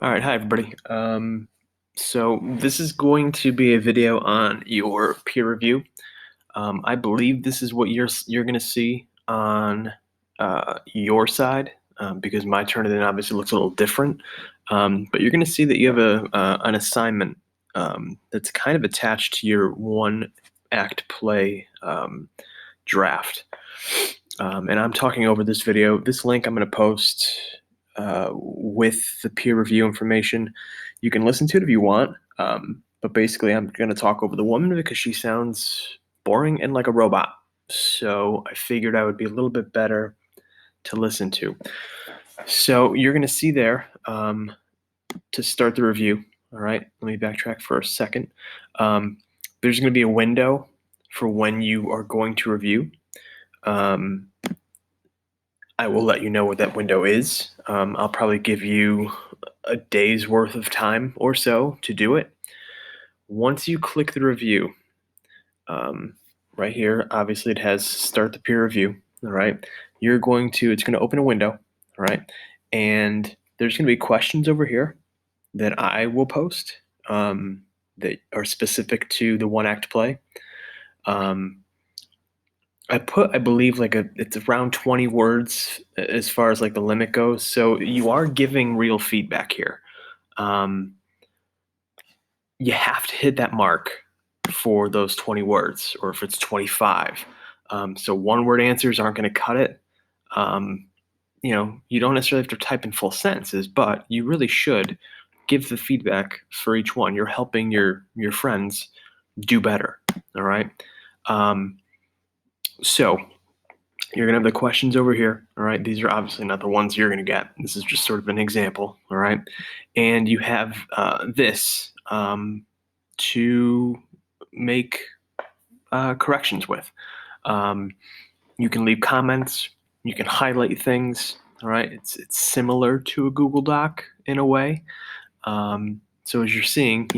All right, hi everybody. So this is going to be a video on your peer review. I believe this is what you're going to see on your side because my Turnitin obviously looks a little different. But you're going to see that you have an assignment that's kind of attached to your one act play draft. And I'm talking over this video. This link I'm going to post with the peer review information. You can listen to it if you want, but basically I'm going to talk over the woman because she sounds boring and like a robot. So I figured I would be a little bit better to listen to. So you're going to see there to start the review. All right, let me backtrack for a second. There's going to be a window for when you are going to review. I will let you know what that window is. I'll probably give you a day's worth of time or so to do it. Once you click the review, right here, obviously it has start the peer review. All right, it's going to open a window. All right, and there's going to be questions over here that I will post that are specific to the one act play. I believe it's around 20 words as far as like the limit goes. So you are giving real feedback here. You have to hit that mark for those 20 words, or if it's 25. So one word answers aren't going to cut it. You don't necessarily have to type in full sentences, but you really should give the feedback for each one. You're helping your friends do better. All right. So you're going to have the questions over here. All right. These are obviously not the ones you're going to get. This is just sort of an example. All right. And you have this to make corrections with. You can leave comments. You can highlight things. All right. It's similar to a Google Doc in a way. So as you're seeing,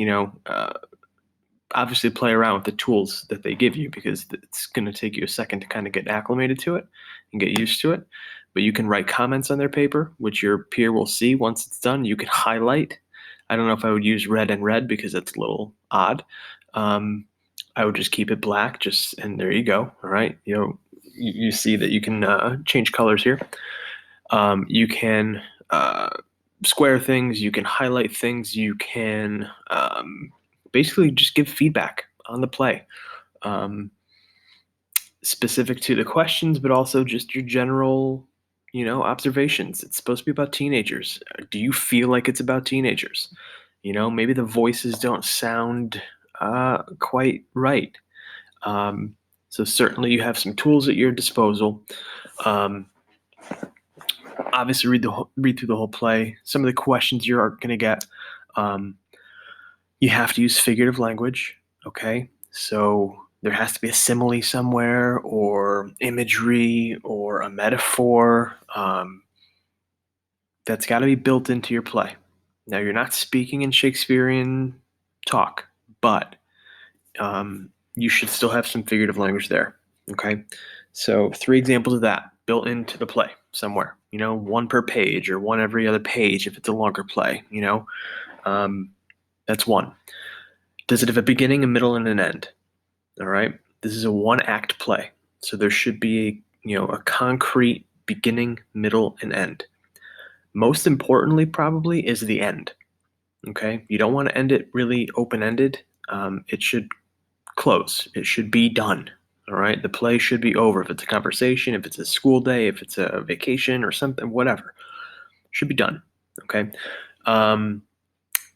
obviously play around with the tools that they give you because it's going to take you a second to kind of get acclimated to it and get used to it. But you can write comments on their paper, which your peer will see once it's done. You can highlight. I don't know if I would use red and red because that's a little odd. I would just keep it black, and there you go. All right. You see that you can change colors here. You can square things. You can highlight things. You can basically just give feedback on the play, specific to the questions, but also just your general, observations. It's supposed to be about teenagers. Do you feel like it's about teenagers? Maybe the voices don't sound quite right. So certainly you have some tools at your disposal. Obviously read through the whole play. Some of the questions you're going to get, you have to use figurative language, okay? So there has to be a simile somewhere, or imagery, or a metaphor. That's got to be built into your play. Now, you're not speaking in Shakespearean talk, but you should still have some figurative language there, okay? So 3 examples of that built into the play somewhere. One per page, or one every other page if it's a longer play. That's one. Does it have a beginning, a middle, and an end? All right. This is a one act play. So there should be a concrete beginning, middle, and end. Most importantly, probably, is the end. Okay. You don't want to end it really open-ended. It should close. It should be done. All right. The play should be over. If it's a conversation, if it's a school day, if it's a vacation or something, whatever, should be done. Okay.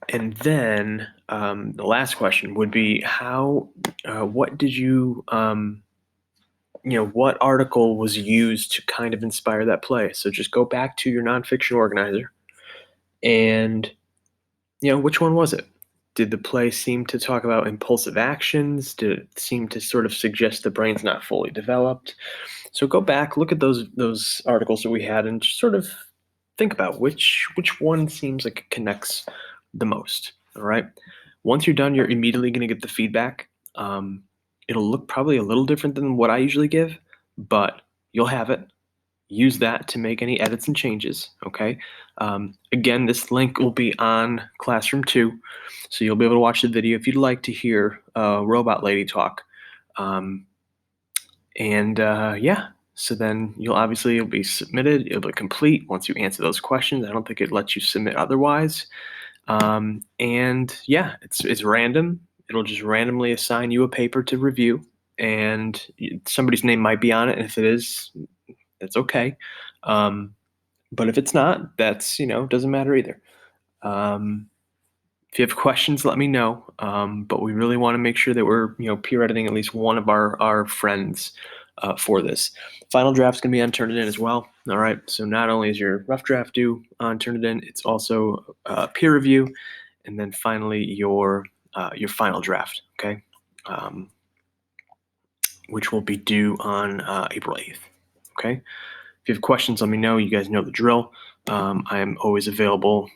And then the last question would be what did you, what article was used to kind of inspire that play? So just go back to your nonfiction organizer and, which one was it? Did the play seem to talk about impulsive actions? Did it seem to sort of suggest the brain's not fully developed? So go back, look at those articles that we had, and just sort of think about which one seems like it connects the most. All right. Once you're done, you're immediately going to get the feedback. It'll look probably a little different than what I usually give, but you'll have it. use that to make any edits and changes. Okay. Again, this link will be on Classroom 2, so you'll be able to watch the video if you'd like to hear Robot Lady talk. Um, yeah, so then you'll be submitted. It'll be complete once you answer those questions. I don't think it lets you submit otherwise. And yeah, it's random. It'll just randomly assign you a paper to review, and somebody's name might be on it. And if it is, that's okay. Um, but if it's not, that's doesn't matter either. Um, if you have questions, let me know. But we really want to make sure that we're peer editing at least one of our friends for this. Final draft's going to be on Turnitin as well. All right. So not only is your rough draft due on Turnitin, it's also peer review, and then finally your final draft. Okay. Which will be due on April 8th. Okay. If you have questions, let me know. You guys know the drill. I am always available